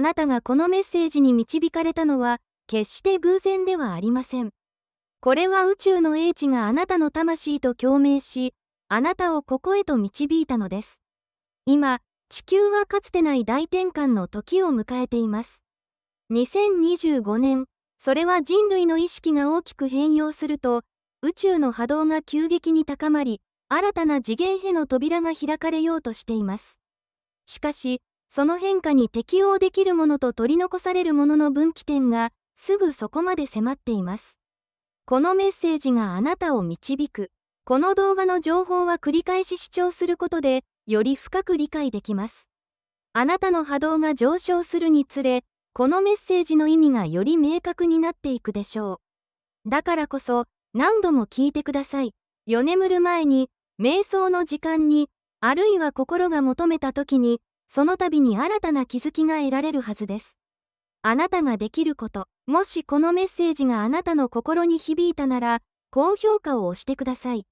あなたがこのメッセージに導かれたのは、決して偶然ではありません。これは宇宙の英知があなたの魂と共鳴し、あなたをここへと導いたのです。今、地球はかつてない大転換の時を迎えています。2025年、それは人類の意識が大きく変容すると、宇宙の波動が急激に高まり、新たな次元への扉が開かれようとしています。しかし、その変化に適応できるものと取り残されるものの分岐点が、すぐそこまで迫っています。このメッセージがあなたを導く。この動画の情報は繰り返し視聴することで、より深く理解できます。あなたの波動が上昇するにつれ、このメッセージの意味がより明確になっていくでしょう。だからこそ、何度も聞いてください。夜眠る前に、瞑想の時間に、あるいは心が求めた時に、その度に新たな気づきが得られるはずです。あなたができること、もしこのメッセージがあなたの心に響いたなら、高評価を押してください。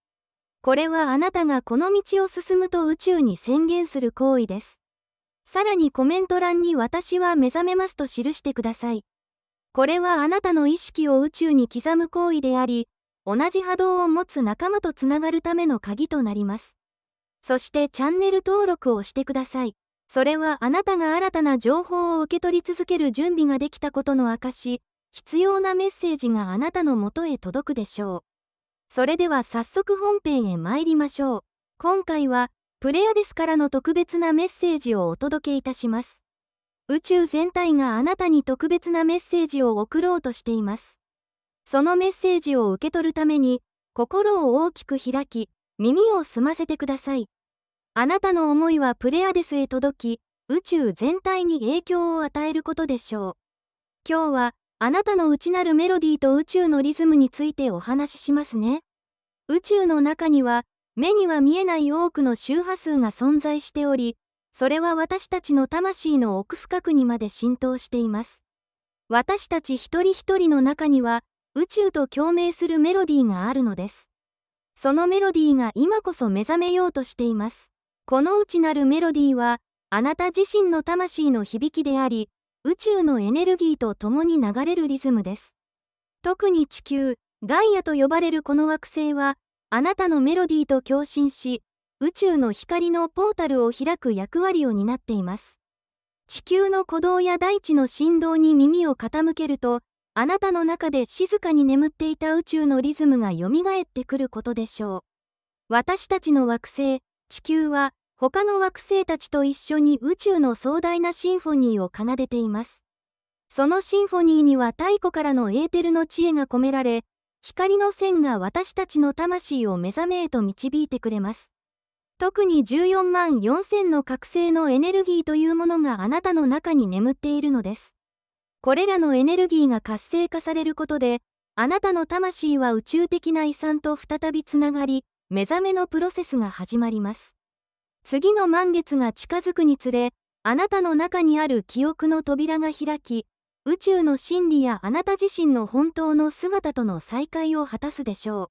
これはあなたがこの道を進むと宇宙に宣言する行為です。さらにコメント欄に私は目覚めますと記してください。これはあなたの意識を宇宙に刻む行為であり、同じ波動を持つ仲間とつながるための鍵となります。そしてチャンネル登録をしてください。それはあなたが新たな情報を受け取り続ける準備ができたことの証、必要なメッセージがあなたのもとへ届くでしょう。それでは早速本編へ参りましょう。今回は、プレアデスからの特別なメッセージをお届けいたします。宇宙全体があなたに特別なメッセージを送ろうとしています。そのメッセージを受け取るために、心を大きく開き、耳を澄ませてください。あなたの思いはプレアデスへ届き、宇宙全体に影響を与えることでしょう。今日は、あなたの内なるメロディーと宇宙のリズムについてお話ししますね。宇宙の中には、目には見えない多くの周波数が存在しており、それは私たちの魂の奥深くにまで浸透しています。私たち一人一人の中には、宇宙と共鳴するメロディーがあるのです。そのメロディーが今こそ目覚めようとしています。この内なるメロディーは、あなた自身の魂の響きであり、宇宙のエネルギーと共に流れるリズムです。特に地球、ガイアと呼ばれるこの惑星は、あなたのメロディーと共振し、宇宙の光のポータルを開く役割を担っています。地球の鼓動や大地の振動に耳を傾けると、あなたの中で静かに眠っていた宇宙のリズムが蘇ってくることでしょう。私たちの惑星、地球は、他の惑星たちと一緒に宇宙の壮大なシンフォニーを奏でています。そのシンフォニーには太古からのエーテルの知恵が込められ、光の線が私たちの魂を目覚めへと導いてくれます。特に14万4000の覚醒のエネルギーというものがあなたの中に眠っているのです。これらのエネルギーが活性化されることで、あなたの魂は宇宙的な遺産と再びつながり、目覚めのプロセスが始まります。次の満月が近づくにつれ、あなたの中にある記憶の扉が開き、宇宙の真理やあなた自身の本当の姿との再会を果たすでしょ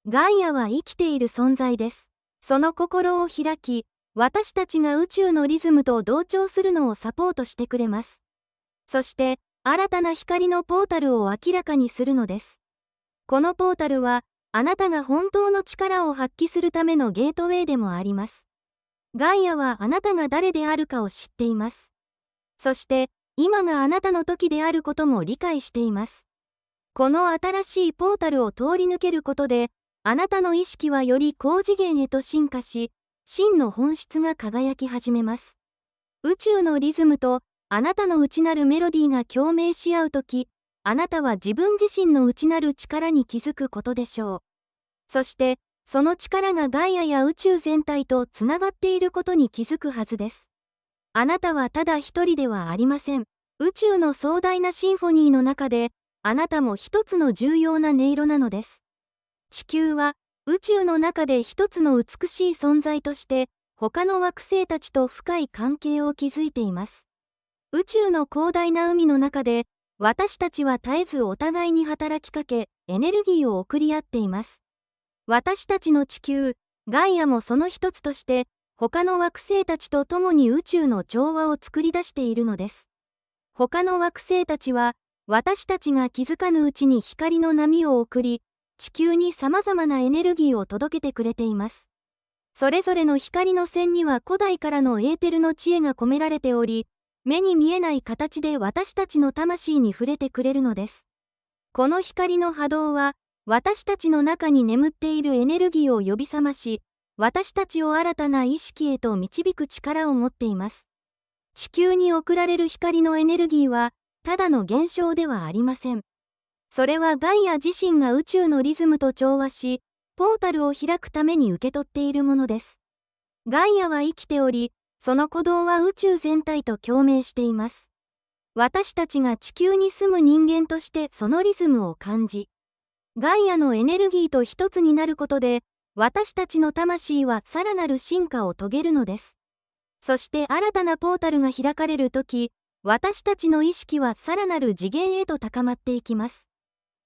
う。ガイアは生きている存在です。その心を開き、私たちが宇宙のリズムと同調するのをサポートしてくれます。そして、新たな光のポータルを明らかにするのです。このポータルは、あなたが本当の力を発揮するためのゲートウェイでもあります。ガイアはあなたが誰であるかを知っています。そして、今があなたの時であることも理解しています。この新しいポータルを通り抜けることで、あなたの意識はより高次元へと進化し、真の本質が輝き始めます。宇宙のリズムとあなたの内なるメロディーが共鳴し合うとき、あなたは自分自身の内なる力に気づくことでしょう。そして、その力がガイアや宇宙全体とつながっていることに気づくはずです。あなたはただ一人ではありません。宇宙の壮大なシンフォニーの中で、あなたも一つの重要な音色なのです。地球は、宇宙の中で一つの美しい存在として、他の惑星たちと深い関係を築いています。宇宙の広大な海の中で、私たちは絶えずお互いに働きかけ、エネルギーを送り合っています。私たちの地球、ガイアもその一つとして、他の惑星たちと共に宇宙の調和を作り出しているのです。他の惑星たちは、私たちが気づかぬうちに光の波を送り、地球に様々なエネルギーを届けてくれています。それぞれの光の線には古代からのエーテルの知恵が込められており、目に見えない形で私たちの魂に触れてくれるのです。この光の波動は、私たちの中に眠っているエネルギーを呼び覚まし、私たちを新たな意識へと導く力を持っています。地球に送られる光のエネルギーは、ただの現象ではありません。それはガイア自身が宇宙のリズムと調和し、ポータルを開くために受け取っているものです。ガイアは生きており、その鼓動は宇宙全体と共鳴しています。私たちが地球に住む人間としてそのリズムを感じ、ガイアのエネルギーと一つになることで、私たちの魂はさらなる進化を遂げるのです。そして新たなポータルが開かれるとき、私たちの意識はさらなる次元へと高まっていきます。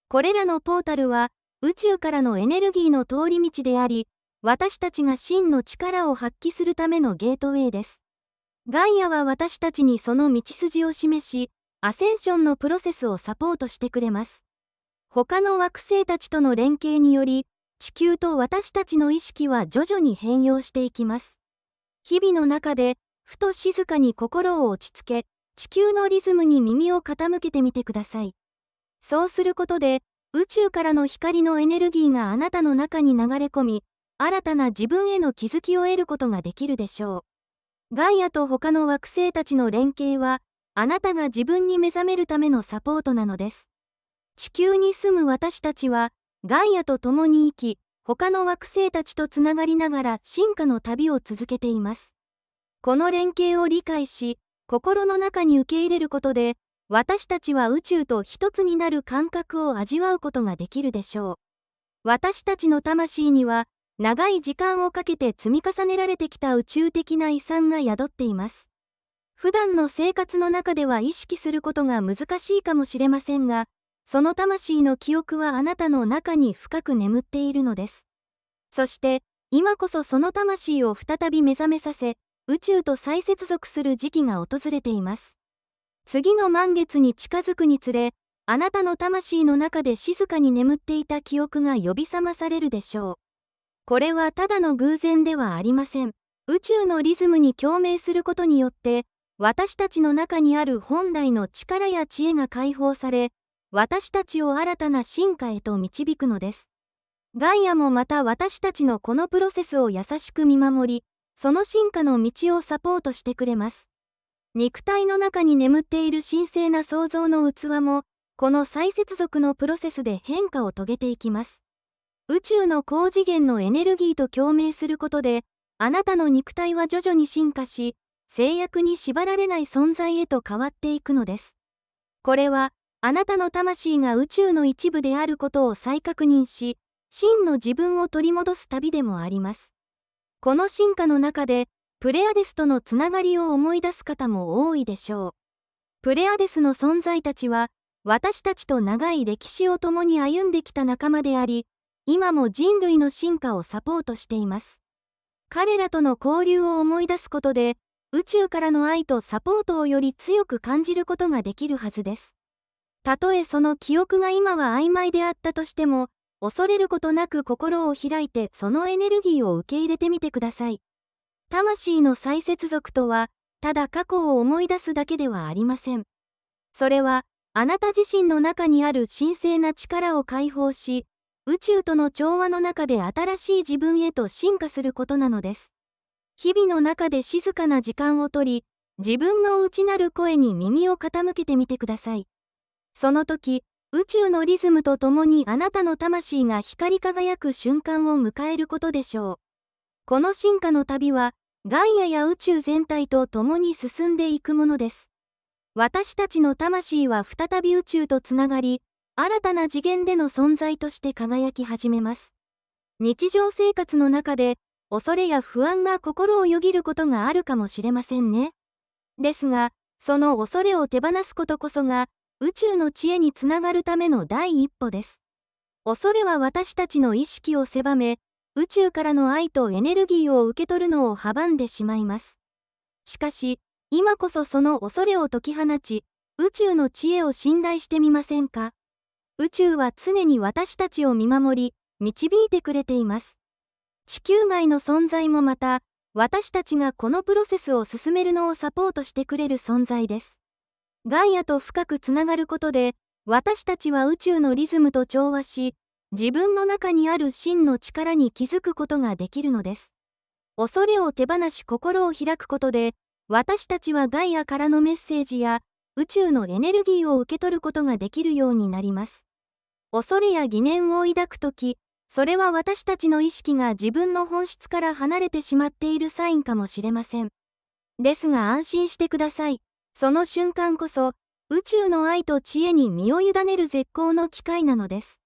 これらのポータルは、宇宙からのエネルギーの通り道であり、私たちが真の力を発揮するためのゲートウェイです。ガイアは私たちにその道筋を示し、アセンションのプロセスをサポートしてくれます。他の惑星たちとの連携により、地球と私たちの意識は徐々に変容していきます。日々の中で、ふと静かに心を落ち着け、地球のリズムに耳を傾けてみてください。そうすることで、宇宙からの光のエネルギーがあなたの中に流れ込み、新たな自分への気づきを得ることができるでしょう。ガイアと他の惑星たちの連携は、あなたが自分に目覚めるためのサポートなのです。地球に住む私たちは、ガイアと共に生き、他の惑星たちとつながりながら進化の旅を続けています。この連携を理解し、心の中に受け入れることで、私たちは宇宙と一つになる感覚を味わうことができるでしょう。私たちの魂には、長い時間をかけて積み重ねられてきた宇宙的な遺産が宿っています。普段の生活の中では意識することが難しいかもしれませんが、その魂の記憶はあなたの中に深く眠っているのです。そして、今こそその魂を再び目覚めさせ、宇宙と再接続する時期が訪れています。次の満月に近づくにつれ、あなたの魂の中で静かに眠っていた記憶が呼び覚まされるでしょう。これはただの偶然ではありません。宇宙のリズムに共鳴することによって、私たちの中にある本来の力や知恵が解放され、私たちを新たな進化へと導くのです。ガイアもまた私たちのこのプロセスを優しく見守り、その進化の道をサポートしてくれます。肉体の中に眠っている神聖な創造の器も、この再接続のプロセスで変化を遂げていきます。宇宙の高次元のエネルギーと共鳴することで、あなたの肉体は徐々に進化し、制約に縛られない存在へと変わっていくのです。これは、あなたの魂が宇宙の一部であることを再確認し、真の自分を取り戻す旅でもあります。この進化の中で、プレアデスとのつながりを思い出す方も多いでしょう。プレアデスの存在たちは、私たちと長い歴史を共に歩んできた仲間であり、今も人類の進化をサポートしています。彼らとの交流を思い出すことで、宇宙からの愛とサポートをより強く感じることができるはずです。たとえその記憶が今は曖昧であったとしても、恐れることなく心を開いてそのエネルギーを受け入れてみてください。魂の再接続とは、ただ過去を思い出すだけではありません。それは、あなた自身の中にある神聖な力を解放し、宇宙との調和の中で新しい自分へと進化することなのです。日々の中で静かな時間をとり、自分の内なる声に耳を傾けてみてください。その時、宇宙のリズムとともにあなたの魂が光り輝く瞬間を迎えることでしょう。この進化の旅は、ガイアや宇宙全体と共に進んでいくものです。私たちの魂は再び宇宙とつながり、新たな次元での存在として輝き始めます。日常生活の中で、恐れや不安が心をよぎることがあるかもしれませんね。ですが、その恐れを手放すことこそが、宇宙の知恵につながるための第一歩です。恐れは私たちの意識を狭め、宇宙からの愛とエネルギーを受け取るのを阻んでしまいます。しかし、今こそその恐れを解き放ち、宇宙の知恵を信頼してみませんか？宇宙は常に私たちを見守り、導いてくれています。地球外の存在もまた、私たちがこのプロセスを進めるのをサポートしてくれる存在です。ガイアと深くつながることで、私たちは宇宙のリズムと調和し、自分の中にある真の力に気づくことができるのです。恐れを手放し心を開くことで、私たちはガイアからのメッセージや宇宙のエネルギーを受け取ることができるようになります。恐れや疑念を抱くとき、それは私たちの意識が自分の本質から離れてしまっているサインかもしれません。ですが安心してください。その瞬間こそ、宇宙の愛と知恵に身を委ねる絶好の機会なのです。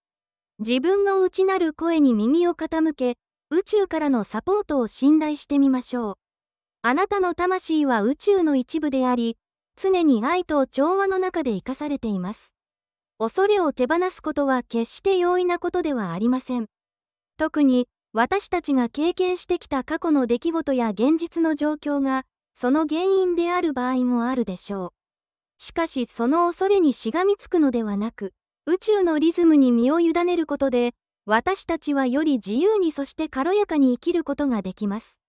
自分の内なる声に耳を傾け、宇宙からのサポートを信頼してみましょう。あなたの魂は宇宙の一部であり、常に愛と調和の中で生かされています。恐れを手放すことは決して容易なことではありません。特に、私たちが経験してきた過去の出来事や現実の状況が、その原因である場合もあるでしょう。しかしその恐れにしがみつくのではなく、宇宙のリズムに身を委ねることで、私たちはより自由にそして軽やかに生きることができます。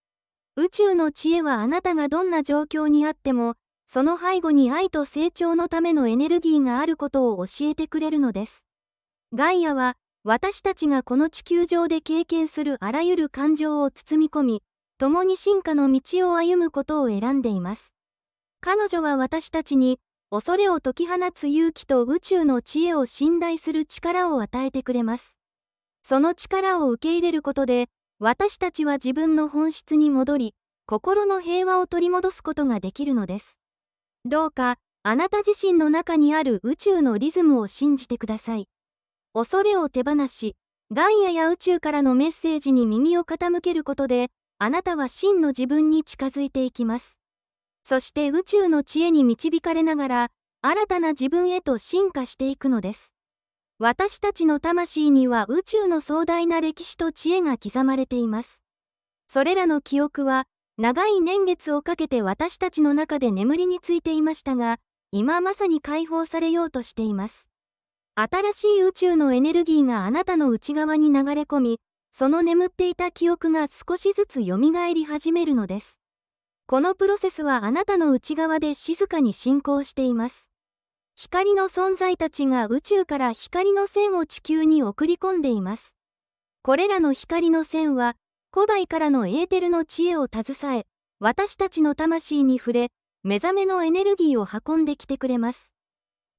宇宙の知恵はあなたがどんな状況にあっても、その背後に愛と成長のためのエネルギーがあることを教えてくれるのです。ガイアは、私たちがこの地球上で経験するあらゆる感情を包み込み、共に進化の道を歩むことを選んでいます。彼女は私たちに、恐れを解き放つ勇気と宇宙の知恵を信頼する力を与えてくれます。その力を受け入れることで、私たちは自分の本質に戻り、心の平和を取り戻すことができるのです。どうか、あなた自身の中にある宇宙のリズムを信じてください。恐れを手放し、ガイアや宇宙からのメッセージに耳を傾けることで、あなたは真の自分に近づいていきます。そして宇宙の知恵に導かれながら、新たな自分へと進化していくのです。私たちの魂には宇宙の壮大な歴史と知恵が刻まれています。それらの記憶は、長い年月をかけて私たちの中で眠りについていましたが、今まさに解放されようとしています。新しい宇宙のエネルギーがあなたの内側に流れ込み、その眠っていた記憶が少しずつ蘇り始めるのです。このプロセスはあなたの内側で静かに進行しています。光の存在たちが宇宙から光の線を地球に送り込んでいます。これらの光の線は、古代からのエーテルの知恵を携え、私たちの魂に触れ、目覚めのエネルギーを運んできてくれます。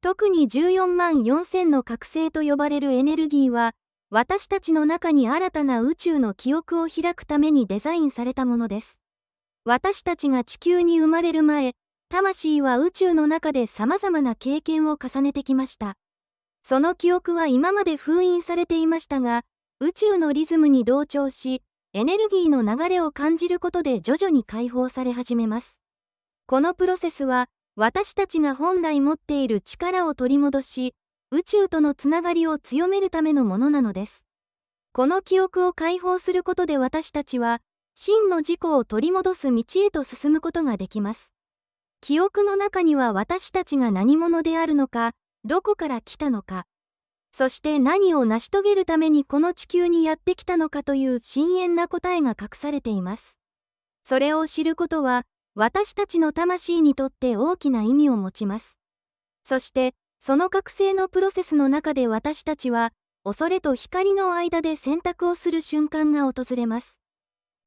特に14万4000の覚醒と呼ばれるエネルギーは、私たちの中に新たな宇宙の記憶を開くためにデザインされたものです。私たちが地球に生まれる前、魂は宇宙の中で様々な経験を重ねてきました。その記憶は今まで封印されていましたが、宇宙のリズムに同調し、エネルギーの流れを感じることで徐々に解放され始めます。このプロセスは、私たちが本来持っている力を取り戻し、宇宙とのつながりを強めるためのものなのです。この記憶を解放することで私たちは、真の自己を取り戻す道へと進むことができます。記憶の中には私たちが何者であるのか、どこから来たのか、そして何を成し遂げるためにこの地球にやってきたのかという深遠な答えが隠されています。それを知ることは、私たちの魂にとって大きな意味を持ちます。そして、その覚醒のプロセスの中で私たちは、恐れと光の間で選択をする瞬間が訪れます。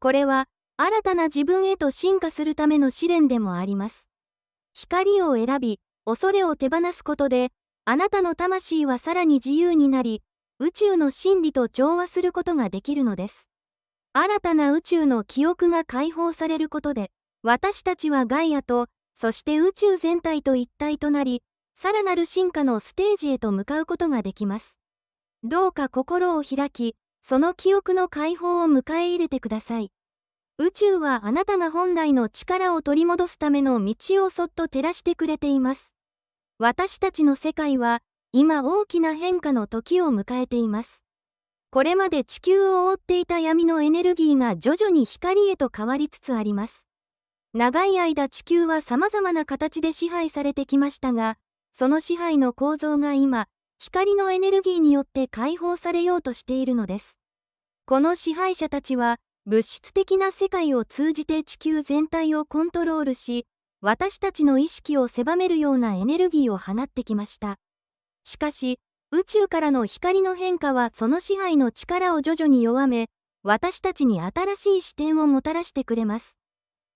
これは、新たな自分へと進化するための試練でもあります。光を選び、恐れを手放すことで、あなたの魂はさらに自由になり、宇宙の真理と調和することができるのです。新たな宇宙の記憶が解放されることで、私たちはガイアと、そして宇宙全体と一体となり、さらなる進化のステージへと向かうことができます。どうか心を開き、その記憶の解放を迎え入れてください。宇宙はあなたが本来の力を取り戻すための道をそっと照らしてくれています。私たちの世界は、今大きな変化の時を迎えています。これまで地球を覆っていた闇のエネルギーが徐々に光へと変わりつつあります。長い間地球は様々な形で支配されてきましたが、その支配の構造が今、光のエネルギーによって解放されようとしているのです。この支配者たちは、物質的な世界を通じて地球全体をコントロールし、私たちの意識を狭めるようなエネルギーを放ってきました。しかし、宇宙からの光の変化はその支配の力を徐々に弱め、私たちに新しい視点をもたらしてくれます。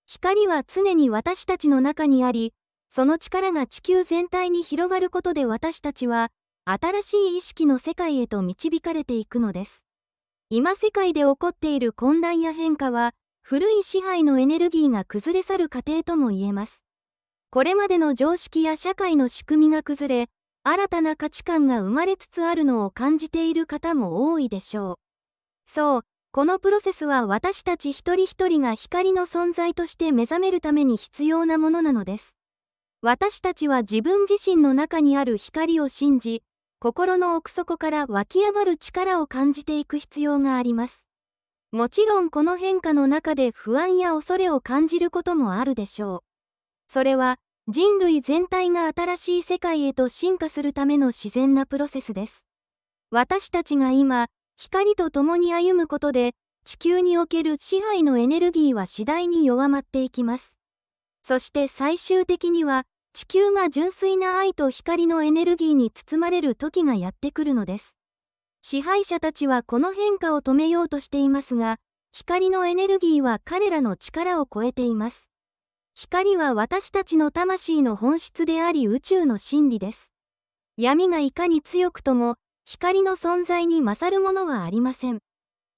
光は常に私たちの中にあり、その力が地球全体に広がることで私たちは、新しい意識の世界へと導かれていくのです。今世界で起こっている混乱や変化は、古い支配のエネルギーが崩れ去る過程とも言えます。これまでの常識や社会の仕組みが崩れ、新たな価値観が生まれつつあるのを感じている方も多いでしょう。そう、このプロセスは私たち一人一人が光の存在として目覚めるために必要なものなのです。私たちは自分自身の中にある光を信じ、心の奥底から湧き上がる力を感じていく必要があります。もちろんこの変化の中で不安や恐れを感じることもあるでしょう。それは人類全体が新しい世界へと進化するための自然なプロセスです。私たちが今、光と共に歩むことで、地球における支配のエネルギーは次第に弱まっていきます。そして最終的には、地球が純粋な愛と光のエネルギーに包まれる時がやってくるのです。支配者たちはこの変化を止めようとしていますが、光のエネルギーは彼らの力を超えています。光は私たちの魂の本質であり宇宙の真理です。闇がいかに強くとも、光の存在に勝るものはありません。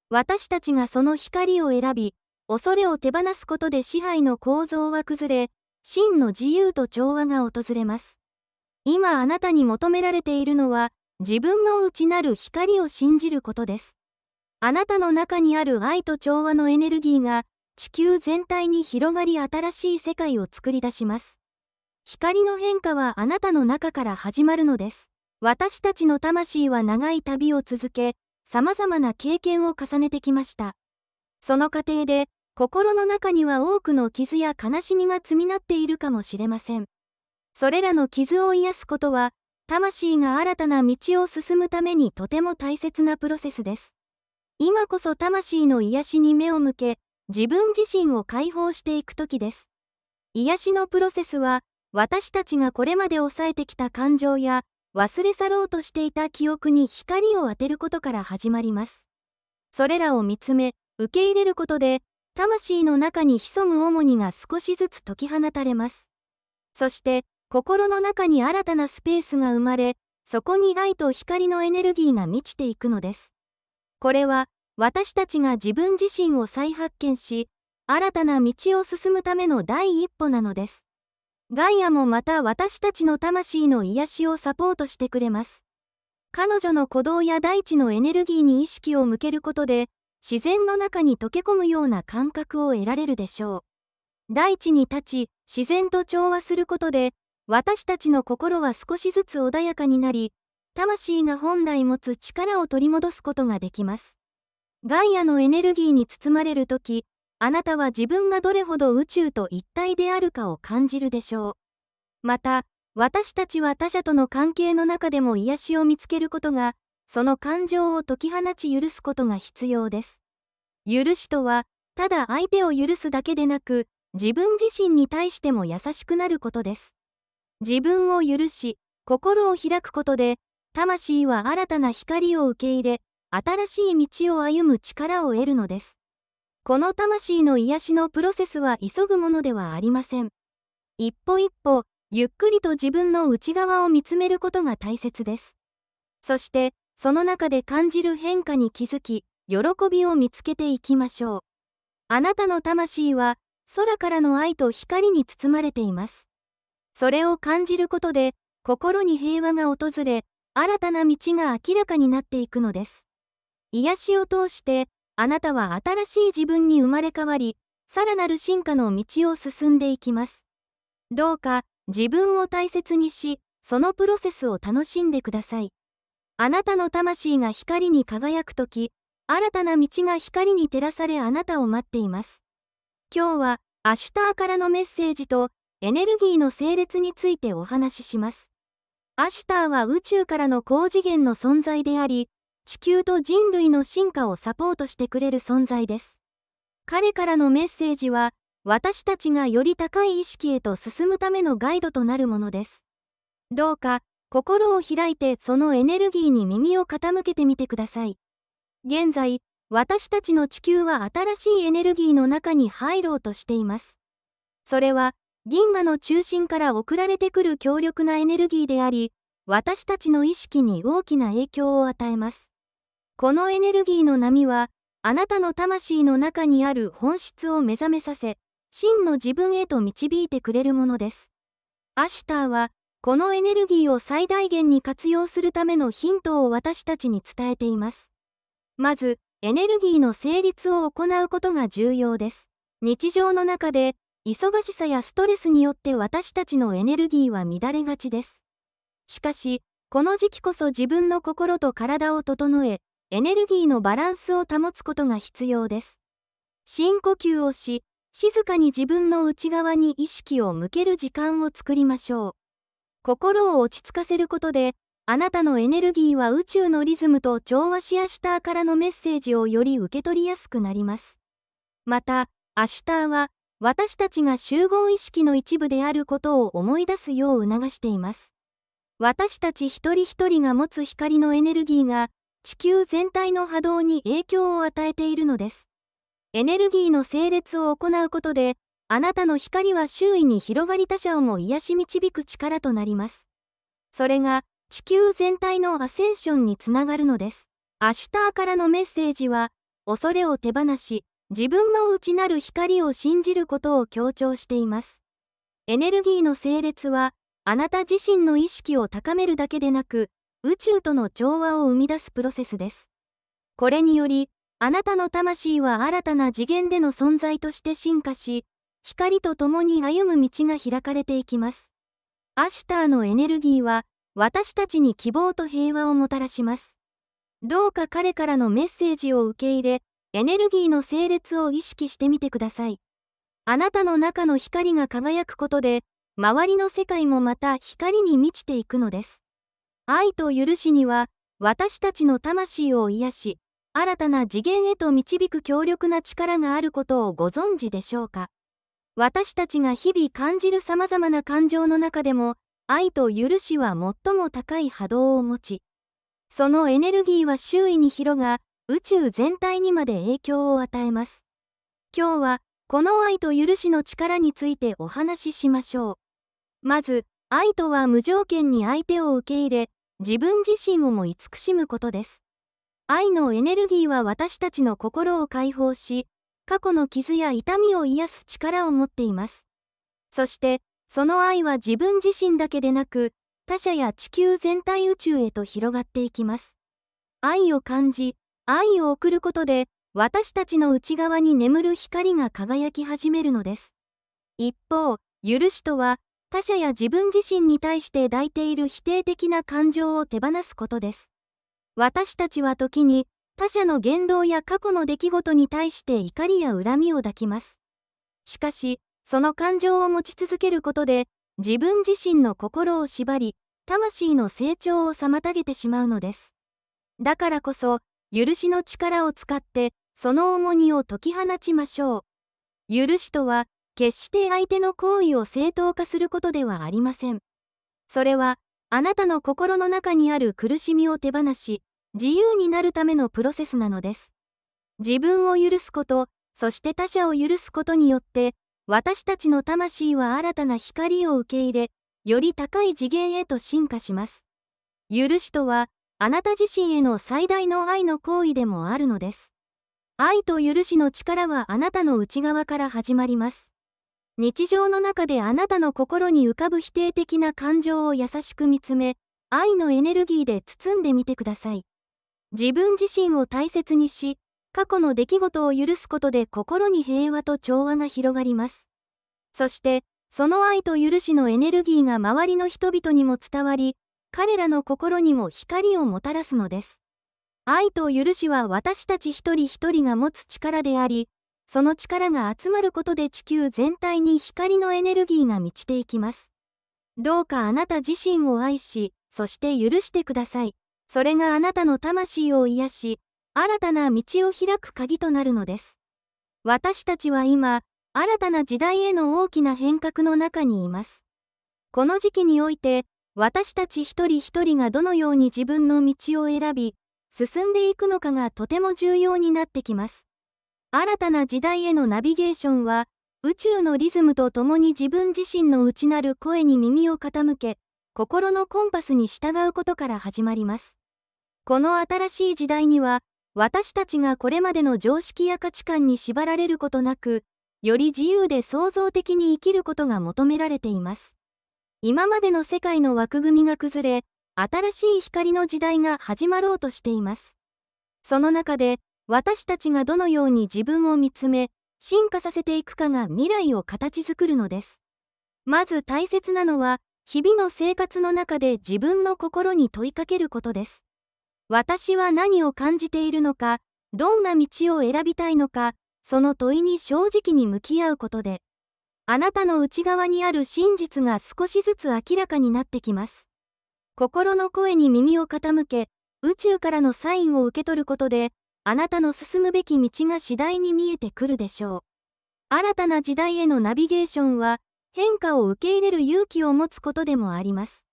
私たちがその光を選び、恐れを手放すことで支配の構造は崩れ、真の自由と調和が訪れます。今あなたに求められているのは、自分の内なる光を信じることです。あなたの中にある愛と調和のエネルギーが、地球全体に広がり新しい世界を作り出します。光の変化はあなたの中から始まるのです。私たちの魂は長い旅を続け、様々な経験を重ねてきました。その過程で、心の中には多くの傷や悲しみが積みなっているかもしれません。それらの傷を癒すことは、魂が新たな道を進むためにとても大切なプロセスです。今こそ魂の癒しに目を向け、自分自身を解放していく時です。癒しのプロセスは、私たちがこれまで抑えてきた感情や、忘れ去ろうとしていた記憶に光を当てることから始まります。それらを見つめ、受け入れることで、魂の中に潜む重荷が少しずつ解き放たれます。そして、心の中に新たなスペースが生まれ、そこに愛と光のエネルギーが満ちていくのです。これは、私たちが自分自身を再発見し、新たな道を進むための第一歩なのです。ガイアもまた私たちの魂の癒しをサポートしてくれます。彼女の鼓動や大地のエネルギーに意識を向けることで、自然の中に溶け込むような感覚を得られるでしょう。大地に立ち、自然と調和することで、私たちの心は少しずつ穏やかになり、魂が本来持つ力を取り戻すことができます。ガイアのエネルギーに包まれるとき、あなたは自分がどれほど宇宙と一体であるかを感じるでしょう。また、私たちは他者との関係の中でも癒しを見つけることが、その感情を解き放ち許すことが必要です。許しとは、ただ相手を許すだけでなく、自分自身に対しても優しくなることです。自分を許し、心を開くことで、魂は新たな光を受け入れ、新しい道を歩む力を得るのです。この魂の癒しのプロセスは急ぐものではありません。一歩一歩、ゆっくりと自分の内側を見つめることが大切です。そして、その中で感じる変化に気づき、喜びを見つけていきましょう。あなたの魂は、空からの愛と光に包まれています。それを感じることで、心に平和が訪れ、新たな道が明らかになっていくのです。癒しを通して、あなたは新しい自分に生まれ変わり、さらなる進化の道を進んでいきます。どうか、自分を大切にし、そのプロセスを楽しんでください。あなたの魂が光に輝くとき、新たな道が光に照らされあなたを待っています。今日は、アシュターからのメッセージと、エネルギーの整列についてお話しします。アシュターは宇宙からの高次元の存在であり、地球と人類の進化をサポートしてくれる存在です。彼からのメッセージは、私たちがより高い意識へと進むためのガイドとなるものです。どうか、心を開いてそのエネルギーに耳を傾けてみてください。現在、私たちの地球は新しいエネルギーの中に入ろうとしています。それは、銀河の中心から送られてくる強力なエネルギーであり、私たちの意識に大きな影響を与えます。このエネルギーの波は、あなたの魂の中にある本質を目覚めさせ、真の自分へと導いてくれるものです。アシュターは、このエネルギーを最大限に活用するためのヒントを私たちに伝えています。まず、エネルギーの成立を行うことが重要です。日常の中で、忙しさやストレスによって私たちのエネルギーは乱れがちです。しかし、この時期こそ自分の心と体を整え、エネルギーのバランスを保つことが必要です。深呼吸をし、静かに自分の内側に意識を向ける時間を作りましょう。心を落ち着かせることで、あなたのエネルギーは宇宙のリズムと調和しアシュターからのメッセージをより受け取りやすくなります。また、アシュターは、私たちが集合意識の一部であることを思い出すよう促しています。私たち一人一人が持つ光のエネルギーが地球全体の波動に影響を与えているのです。エネルギーの整列を行うことで、あなたの光は周囲に広がり他者をも癒し導く力となります。それが地球全体のアセンションにつながるのです。アシュターからのメッセージは、恐れを手放し、自分の内なる光を信じることを強調しています。エネルギーの整列は、あなた自身の意識を高めるだけでなく、宇宙との調和を生み出すプロセスです。これにより、あなたの魂は新たな次元での存在として進化し、光と共に歩む道が開かれていきます。アシュターのエネルギーは、私たちに希望と平和をもたらします。どうか彼からのメッセージを受け入れ、エネルギーの整列を意識してみてください。あなたの中の光が輝くことで、周りの世界もまた光に満ちていくのです。愛と許しには、私たちの魂を癒し、新たな次元へと導く強力な力があることをご存知でしょうか。私たちが日々感じる様々な感情の中でも、愛と許しは最も高い波動を持ち、そのエネルギーは周囲に広が、宇宙全体にまで影響を与えます。今日は、この愛と許しの力についてお話ししましょう。まず、愛とは無条件に相手を受け入れ、自分自身をも慈しむことです。愛のエネルギーは私たちの心を解放し、過去の傷や痛みを癒す力を持っています。そして、その愛は自分自身だけでなく、他者や地球全体宇宙へと広がっていきます。愛を感じ、愛を送ることで、私たちの内側に眠る光が輝き始めるのです。一方、許しとは、他者や自分自身に対して抱いている否定的な感情を手放すことです。私たちは時に、他者の言動や過去の出来事に対して怒りや恨みを抱きます。しかし、その感情を持ち続けることで、自分自身の心を縛り、魂の成長を妨げてしまうのです。だからこそ、許しの力を使って、その重荷を解き放ちましょう。許しとは、決して相手の行為を正当化することではありません。それは、あなたの心の中にある苦しみを手放し、自由になるためのプロセスなのです。自分を許すこと、そして他者を許すことによって、私たちの魂は新たな光を受け入れ、より高い次元へと進化します。許しとは、あなた自身への最大の愛の行為でもあるのです。愛と許しの力はあなたの内側から始まります。日常の中であなたの心に浮かぶ否定的な感情を優しく見つめ、愛のエネルギーで包んでみてください。自分自身を大切にし、過去の出来事を許すことで心に平和と調和が広がります。そして、その愛と許しのエネルギーが周りの人々にも伝わり、彼らの心にも光をもたらすのです。愛と許しは私たち一人一人が持つ力であり、その力が集まることで地球全体に光のエネルギーが満ちていきます。どうかあなた自身を愛し、そして許してください。それがあなたの魂を癒し、新たな道を開く鍵となるのです。私たちは今、新たな時代への大きな変革の中にいます。この時期において、私たち一人一人がどのように自分の道を選び、進んでいくのかがとても重要になってきます。新たな時代へのナビゲーションは、宇宙のリズムとともに自分自身の内なる声に耳を傾け、心のコンパスに従うことから始まります。この新しい時代には、私たちがこれまでの常識や価値観に縛られることなく、より自由で創造的に生きることが求められています。今までの世界の枠組みが崩れ、新しい光の時代が始まろうとしています。その中で、私たちがどのように自分を見つめ、進化させていくかが未来を形作るのです。まず大切なのは、日々の生活の中で自分の心に問いかけることです。私は何を感じているのか、どんな道を選びたいのか、その問いに正直に向き合うことで、あなたの内側にある真実が少しずつ明らかになってきます。心の声に耳を傾け、宇宙からのサインを受け取ることで、あなたの進むべき道が次第に見えてくるでしょう。新たな時代へのナビゲーションは、変化を受け入れる勇気を持つことでもあります。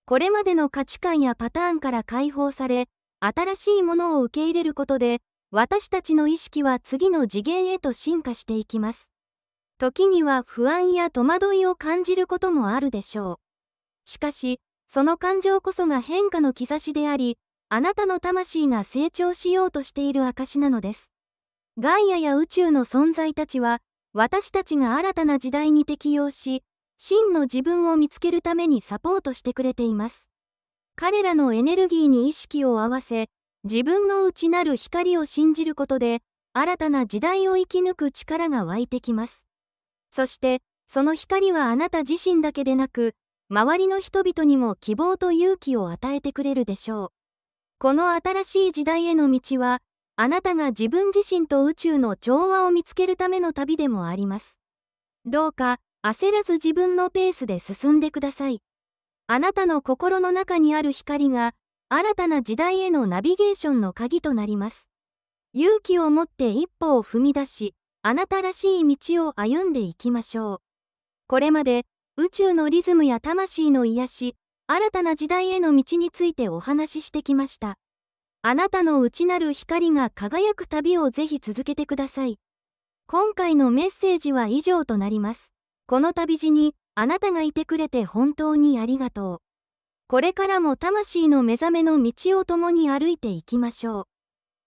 これまでの価値観やパターンから解放され、新しいものを受け入れることで、私たちの意識は次の次元へと進化していきます。時には不安や戸惑いを感じることもあるでしょう。しかし、その感情こそが変化の兆しであり、あなたの魂が成長しようとしている証なのです。ガイアや宇宙の存在たちは、私たちが新たな時代に適応し、真の自分を見つけるためにサポートしてくれています。彼らのエネルギーに意識を合わせ、自分の内なる光を信じることで、新たな時代を生き抜く力が湧いてきます。そして、その光はあなた自身だけでなく、周りの人々にも希望と勇気を与えてくれるでしょう。この新しい時代への道は、あなたが自分自身と宇宙の調和を見つけるための旅でもあります。どうか、焦らず自分のペースで進んでください。あなたの心の中にある光が、新たな時代へのナビゲーションの鍵となります。勇気を持って一歩を踏み出し、あなたらしい道を歩んでいきましょう。これまで、宇宙のリズムや魂の癒し、新たな時代への道についてお話ししてきました。あなたの内なる光が輝く旅をぜひ続けてください。今回のメッセージは以上となります。この旅路に、あなたがいてくれて本当にありがとう。これからも魂の目覚めの道を共に歩いていきましょう。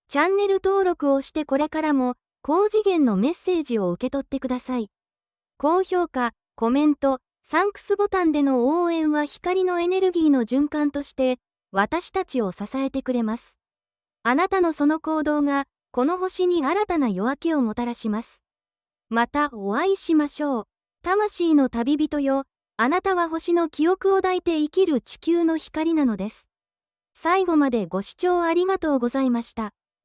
チャンネル登録をしてこれからも、高次元のメッセージを受け取ってください。高評価、コメント、サンクスボタンでの応援は光のエネルギーの循環として、私たちを支えてくれます。あなたのその行動が、この星に新たな夜明けをもたらします。またお会いしましょう。魂の旅人よ、あなたは星の記憶を抱いて生きる地球の光なのです。最後までご視聴ありがとうございました。